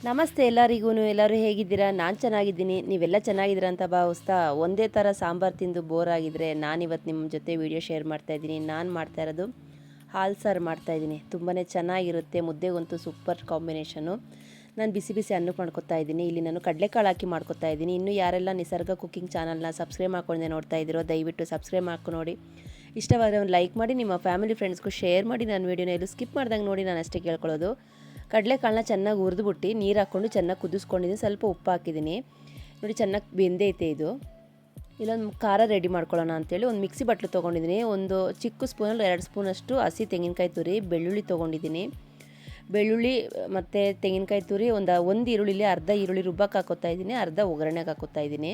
ನಮಸ್ತೆ ಎಲ್ಲರಿಗೂ. ಎಲ್ಲರೂ ಹೇಗಿದ್ದೀರಾ? ನಾನು ಚೆನ್ನಾಗಿದ್ದೀನಿ, ನೀವೆಲ್ಲ ಚೆನ್ನಾಗಿದ್ದೀರಾ ಅಂತ ಭಾವಿಸ್ತಾ ಒಂದೇ ಥರ ಸಾಂಬಾರು ತಿಂದು ಬೋರ್ ಆಗಿದ್ರೆ ನಾನಿವತ್ತು ನಿಮ್ಮ ಜೊತೆ ವೀಡಿಯೋ ಶೇರ್ ಮಾಡ್ತಾಯಿದ್ದೀನಿ. ನಾನು ಮಾಡ್ತಾ ಇರೋದು ಹಾಲು ಸಾರು ಮಾಡ್ತಾಯಿದ್ದೀನಿ. ತುಂಬಾ ಚೆನ್ನಾಗಿರುತ್ತೆ, ಮುದ್ದೆಗಂತೂ ಸೂಪರ್ ಕಾಂಬಿನೇಷನು. ನಾನು ಬಿಸಿ ಬಿಸಿ ಅನ್ನಕ್ಕೆ ಮಾಡ್ಕೊತಾ ಇದ್ದೀನಿ. ಇಲ್ಲಿ ನಾನು ಕಡಲೆಕಾಳು ಹಾಕಿ ಮಾಡ್ಕೊತಾ ಇದ್ದೀನಿ. ಇನ್ನೂ ಯಾರೆಲ್ಲ ನಿಸರ್ಗ ಕುಕ್ಕಿಂಗ್ ಚಾನಲ್ನ ಸಬ್ಸ್ಕ್ರೈಬ್ ಮಾಡ್ಕೊಂಡೆ ನೋಡ್ತಾ ಇದ್ದೀರೋ ದಯವಿಟ್ಟು ಸಬ್ಸ್ಕ್ರೈಬ್ ಮಾಡ್ಕೊಂಡು ನೋಡಿ. ಇಷ್ಟವಾದರೆ ಒಂದು ಲೈಕ್ ಮಾಡಿ, ನಿಮ್ಮ ಫ್ಯಾಮಿಲಿ ಫ್ರೆಂಡ್ಸ್ಗೂ ಶೇರ್ ಮಾಡಿ. ನನ್ನ ವೀಡಿಯೋನ ಎಲ್ಲೂ ಸ್ಕಿಪ್ ಮಾಡ್ದಂಗೆ ನೋಡಿ, ನಾನು ಅಷ್ಟೇ ಕೇಳ್ಕೊಳ್ಳೋದು. ಕಡಲೆಕಾಳನ್ನ ಚೆನ್ನಾಗಿ ಹುರಿದ್ಬಿಟ್ಟು ನೀರು ಹಾಕ್ಕೊಂಡು ಚೆನ್ನಾಗಿ ಕುದಿಸ್ಕೊಂಡಿದ್ದೀನಿ. ಸ್ವಲ್ಪ ಉಪ್ಪು ಹಾಕಿದ್ದೀನಿ ನೋಡಿ, ಚೆನ್ನಾಗಿ ಬೆಂದೈತೆ ಇದು. ಇಲ್ಲೊಂದು ಖಾರ ರೆಡಿ ಮಾಡ್ಕೊಳ್ಳೋಣ ಅಂತೇಳಿ ಒಂದು ಮಿಕ್ಸಿ ಬಟ್ಲು ತೊಗೊಂಡಿದ್ದೀನಿ. ಒಂದು ಚಿಕ್ಕ ಸ್ಪೂನಲ್ಲಿ 2 ಸ್ಪೂನಷ್ಟು ಹಸಿ ತೆಂಗಿನಕಾಯಿ ತುರಿ, ಬೆಳ್ಳುಳ್ಳಿ ತೊಗೊಂಡಿದ್ದೀನಿ. ಬೆಳ್ಳುಳ್ಳಿ ಮತ್ತು ತೆಂಗಿನಕಾಯಿ ತುರಿ, ಒಂದು ಈರುಳ್ಳಿಲಿ ಅರ್ಧ ಈರುಳ್ಳಿ ರುಬ್ಬಕ್ಕೆ ಹಾಕೋತಾ ಇದ್ದೀನಿ, ಅರ್ಧ ಒಗ್ಗರಣೆಗೆ ಹಾಕೋತಾ ಇದ್ದೀನಿ.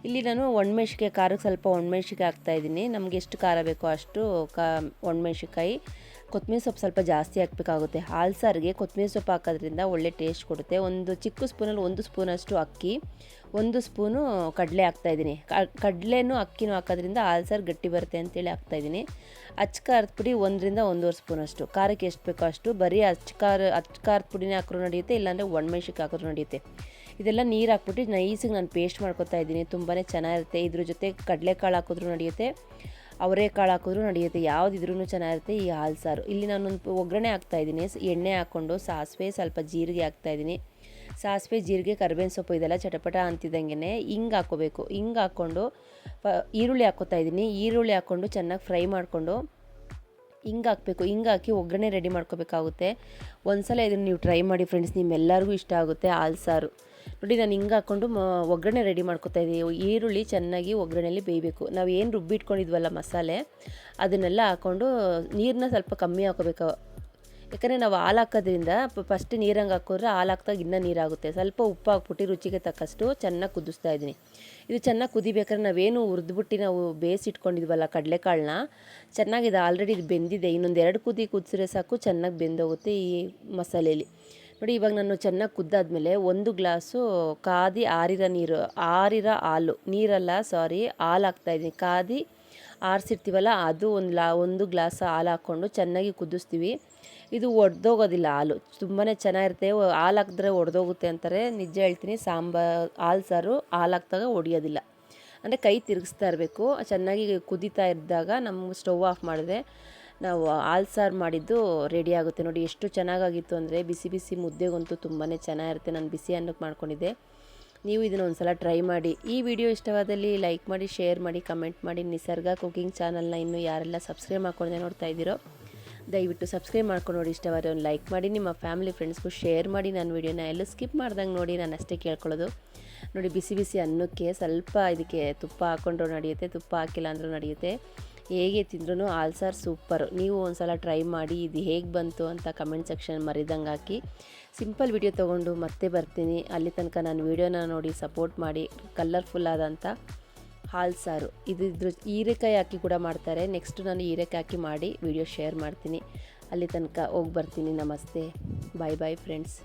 ಇಲ್ಲಿ ನಾನು ಒಣಮೆಣ್ಸಿಕಾಯಿ, ಖಾರಕ್ಕೆ ಸ್ವಲ್ಪ ಒಣಮೆಣ್ಸಿಕಾಯಿ ಹಾಕ್ತಾಯಿದ್ದೀನಿ. ನಮಗೆ ಎಷ್ಟು ಖಾರ ಬೇಕೋ ಅಷ್ಟು ಒಣಮೆಣ್ಸಿಕಾಯಿ. ಕೊತ್ತಂಬರಿ ಸೊಪ್ಪು ಸ್ವಲ್ಪ ಜಾಸ್ತಿ ಹಾಕಬೇಕಾಗುತ್ತೆ. ಹಾಲು ಸಾರಿಗೆ ಕೊತ್ತಂಬರಿ ಸೊಪ್ಪು ಹಾಕೋದ್ರಿಂದ ಒಳ್ಳೆ ಟೇಸ್ಟ್ ಕೊಡುತ್ತೆ. ಒಂದು ಚಿಕ್ಕ ಸ್ಪೂನಲ್ಲಿ 1 ಸ್ಪೂನಷ್ಟು ಅಕ್ಕಿ, 1 ಸ್ಪೂನು ಕಡಲೆ ಹಾಕ್ತಾಯಿದ್ದೀನಿ. ಕಡಲೆನೂ ಅಕ್ಕಿನೂ ಹಾಕೋದ್ರಿಂದ ಹಾಲು ಸಾರು ಗಟ್ಟಿ ಬರುತ್ತೆ ಅಂತೇಳಿ ಹಾಕ್ತಾಯಿದ್ದೀನಿ. ಅಚ್ಚ ಖಾರದ ಪುಡಿ 1ರಿಂದ 1.5 ಸ್ಪೂನಷ್ಟು, ಖಾರಕ್ಕೆ ಎಷ್ಟು ಬೇಕೋ ಅಷ್ಟು. ಬರೀ ಅಚ್ಚ ಖಾರದ ಪುಡಿನೇ ಹಾಕಿದ್ರು ನಡೆಯುತ್ತೆ, ಇಲ್ಲಾಂದರೆ ಒಣಮೆಣ್ಸಿಕಾಯಿ ಹಾಕಿದ್ರು ನಡೆಯುತ್ತೆ. ಇದೆಲ್ಲ ನೀರು ಹಾಕ್ಬಿಟ್ಟು ನೈಸಿಗೆ ನಾನು ಪೇಸ್ಟ್ ಮಾಡ್ಕೊತಾ ಇದ್ದೀನಿ. ತುಂಬಾ ಚೆನ್ನಾಗಿರುತ್ತೆ. ಇದ್ರ ಜೊತೆ ಕಡಲೆಕಾಳು ಹಾಕಿದ್ರು ನಡೆಯುತ್ತೆ, ಅವರೆಕಾಳು ಹಾಕಿದ್ರು ನಡೆಯುತ್ತೆ, ಯಾವುದಿದ್ರೂ ಚೆನ್ನಾಗಿರುತ್ತೆ ಈ ಹಾಲು ಸಾರು. ಇಲ್ಲಿ ನಾನೊಂದು ಒಗ್ಗರಣೆ ಹಾಕ್ತಾಯಿದ್ದೀನಿ. ಎಣ್ಣೆ ಹಾಕ್ಕೊಂಡು ಸಾಸಿವೆ, ಸ್ವಲ್ಪ ಜೀರಿಗೆ ಹಾಕ್ತಾಯಿದ್ದೀನಿ. ಸಾಸಿವೆ, ಜೀರಿಗೆ, ಕರಿಬೇವಿನ ಸೊಪ್ಪು ಇದೆಲ್ಲ ಚಟಪಟ ಅಂತಿದ್ದಂಗೆ ಹಿಂಗೆ ಹಾಕ್ಕೋಬೇಕು. ಹಿಂಗೆ ಹಾಕ್ಕೊಂಡು ಈರುಳ್ಳಿ ಹಾಕ್ಕೋತಾ ಇದ್ದೀನಿ. ಈರುಳ್ಳಿ ಹಾಕ್ಕೊಂಡು ಚೆನ್ನಾಗಿ ಫ್ರೈ ಮಾಡಿಕೊಂಡು ಹಿಂಗೆ ಹಾಕಬೇಕು. ಹಿಂಗೆ ಹಾಕಿ ಒಗ್ಗರಣೆ ರೆಡಿ ಮಾಡ್ಕೋಬೇಕಾಗುತ್ತೆ. ಒಂದ್ಸಲ ಇದನ್ನು ನೀವು ಟ್ರೈ ಮಾಡಿ ಫ್ರೆಂಡ್ಸ್, ನಿಮ್ಮೆಲ್ಲರಿಗೂ ಇಷ್ಟ ಆಗುತ್ತೆ ಹಾಲು ಸಾರು. ನೋಡಿ, ನಾನು ಹಿಂಗೆ ಹಾಕ್ಕೊಂಡು ಒಗ್ಗರಣೆ ರೆಡಿ ಮಾಡ್ಕೊತಾ ಇದ್ದೀನಿ. ಈರುಳ್ಳಿ ಚೆನ್ನಾಗಿ ಒಗ್ಗರಣೆಯಲ್ಲಿ ಬೇಯಬೇಕು. ನಾವು ಏನು ರುಬ್ಬಿಟ್ಕೊಂಡಿದ್ವಲ್ಲ ಮಸಾಲೆ, ಅದನ್ನೆಲ್ಲ ಹಾಕ್ಕೊಂಡು ನೀರನ್ನ ಸ್ವಲ್ಪ ಕಮ್ಮಿ ಹಾಕೋಬೇಕು. ಯಾಕಂದರೆ ನಾವು ಹಾಲು ಹಾಕೋದ್ರಿಂದ ಫಸ್ಟ್ ನೀರಂಗೆ ಹಾಕಿದ್ರೆ ಹಾಲು ಹಾಕ್ದಾಗ ಇನ್ನೂ ನೀರಾಗುತ್ತೆ. ಸ್ವಲ್ಪ ಉಪ್ಪು ಹಾಕ್ಬಿಟ್ಟು ರುಚಿಗೆ ತಕ್ಕಷ್ಟು ಚೆನ್ನಾಗಿ ಕುದಿಸ್ತಾ ಇದ್ದೀನಿ. ಇದು ಚೆನ್ನಾಗಿ ಕುದಿಬೇಕಾದ್ರೆ ನಾವೇನು ಹುರಿದ್ಬಿಟ್ಟು ನಾವು ಬೇಯಿಸಿಟ್ಕೊಂಡಿದ್ವಲ್ಲ ಕಡಲೆಕಾಳನ್ನ, ಚೆನ್ನಾಗಿದೆ. ಆಲ್ರೆಡಿ ಇದು ಬೆಂದಿದೆ. ಇನ್ನೊಂದು 2 ಕುದಿ ಕುದಿಸಿದ್ರೆ ಸಾಕು, ಚೆನ್ನಾಗಿ ಬೆಂದೋಗುತ್ತೆ ಈ ಮಸಾಲೆಯಲ್ಲಿ. ನೋಡಿ, ಇವಾಗ ನಾನು ಚೆನ್ನಾಗಿ ಕುದ್ದಾದ್ಮೇಲೆ 1 ಗ್ಲಾಸು ಆರಿರೋ ಹಾಲು, ನೀರಲ್ಲ ಸಾರಿ, ಹಾಲು ಹಾಕ್ತಾಯಿದ್ದೀನಿ. ಕಾದಿ ಆರಿಸಿರ್ತೀವಲ್ಲ ಅದು ಒಂದು ಗ್ಲಾಸ್ ಹಾಲು ಹಾಕ್ಕೊಂಡು ಚೆನ್ನಾಗಿ ಕುದಿಸ್ತೀವಿ. ಇದು ಒಡೆದೋಗೋದಿಲ್ಲ ಹಾಲು, ತುಂಬಾ ಚೆನ್ನಾಗಿರುತ್ತೆ. ಹಾಲು ಹಾಕಿದ್ರೆ ಒಡೆದೋಗುತ್ತೆ ಅಂತಾರೆ. ನಿಜ ಹೇಳ್ತೀನಿ, ಹಾಲು ಸಾರು ಹಾಲು ಹಾಕಿದಾಗ ಒಡೆಯೋದಿಲ್ಲ. ಅಂದರೆ ಕೈ ತಿರುಗಿಸ್ತಾ ಇರಬೇಕು. ಚೆನ್ನಾಗಿ ಕುದೀತಾ ಇದ್ದಾಗ ನಮ್ಗೆ ಸ್ಟವ್ ಆಫ್ ಮಾಡಿದ್ರೆ ನಾವು ಹಾಲು ಸಾರು ಮಾಡಿದ್ದು ರೆಡಿ ಆಗುತ್ತೆ. ನೋಡಿ ಎಷ್ಟು ಚೆನ್ನಾಗಾಗಿತ್ತು ಅಂದರೆ, ಬಿಸಿ ಬಿಸಿ ಮುದ್ದೆಗಂತೂ ತುಂಬಾ ಚೆನ್ನಾಗಿರುತ್ತೆ. ನಾನು ಬಿಸಿ ಅನ್ನಕ್ಕೆ ಮಾಡ್ಕೊಂಡಿದ್ದೆ. ನೀವು ಇದನ್ನು ಒಂದು ಸಲ ಟ್ರೈ ಮಾಡಿ. ಈ ವಿಡಿಯೋ ಇಷ್ಟವಾದಲ್ಲಿ ಲೈಕ್ ಮಾಡಿ, ಶೇರ್ ಮಾಡಿ, ಕಮೆಂಟ್ ಮಾಡಿ. ನಿಸರ್ಗ ಕುಕಿಂಗ್ ಚಾನಲ್ನ ಇನ್ನೂ ಯಾರೆಲ್ಲ ಸಬ್ಸ್ಕ್ರೈಬ್ ಮಾಡ್ಕೊಂಡೆ ನೋಡ್ತಾ ಇದ್ದೀರೋ ದಯವಿಟ್ಟು ಸಬ್ಸ್ಕ್ರೈಬ್ ಮಾಡ್ಕೊಂಡು ನೋಡಿ. ಇಷ್ಟವಾದರೆ ಒಂದು ಲೈಕ್ ಮಾಡಿ, ನಿಮ್ಮ ಫ್ಯಾಮಿಲಿ ಫ್ರೆಂಡ್ಸ್ಗೂ ಶೇರ್ ಮಾಡಿ. ನನ್ನ ವೀಡಿಯೋನ ಎಲ್ಲೂ ಸ್ಕಿಪ್ ಮಾಡ್ದಂಗೆ ನೋಡಿ, ನಾನು ಅಷ್ಟೇ ಕೇಳ್ಕೊಳ್ಳೋದು. ನೋಡಿ, ಬಿಸಿ ಬಿಸಿ ಅನ್ನಕ್ಕೆ ಸ್ವಲ್ಪ ಇದಕ್ಕೆ ತುಪ್ಪ ಹಾಕ್ಕೊಂಡ್ರೂ ನಡೆಯುತ್ತೆ, ತುಪ್ಪ ಹಾಕಿಲ್ಲ ಅಂದರೂ ನಡೆಯುತ್ತೆ. ಹೇಗೆ ತಿಂದ್ರೂ ಹಾಲು ಸಾರು ಸೂಪರು. ನೀವು ಒಂದು ಸಲ ಟ್ರೈ ಮಾಡಿ. ಇದು ಹೇಗೆ ಬಂತು ಅಂತ ಕಮೆಂಟ್ ಸೆಕ್ಷನ್ ಮರಿದಂಗೆ ಹಾಕಿ. ಸಿಂಪಲ್ ವಿಡಿಯೋ ತೊಗೊಂಡು ಮತ್ತೆ ಬರ್ತೀನಿ. ಅಲ್ಲಿ ತನಕ ನಾನು ವೀಡಿಯೋನ ನೋಡಿ ಸಪೋರ್ಟ್ ಮಾಡಿ. ಕಲರ್ಫುಲ್ ಆದಂಥ ಹಾಲು ಸಾರು, ಇದ್ರ ಹೀರೆಕಾಯಿ ಹಾಕಿ ಕೂಡ ಮಾಡ್ತಾರೆ. ನೆಕ್ಸ್ಟ್ ನಾನು ಹೀರೆಕಾಯಿ ಹಾಕಿ ಮಾಡಿ ವಿಡಿಯೋ ಶೇರ್ ಮಾಡ್ತೀನಿ. ಅಲ್ಲಿ ತನಕ ಹೋಗಿ ಬರ್ತೀನಿ. ನಮಸ್ತೆ, ಬಾಯ್ ಬಾಯ್ ಫ್ರೆಂಡ್ಸ್.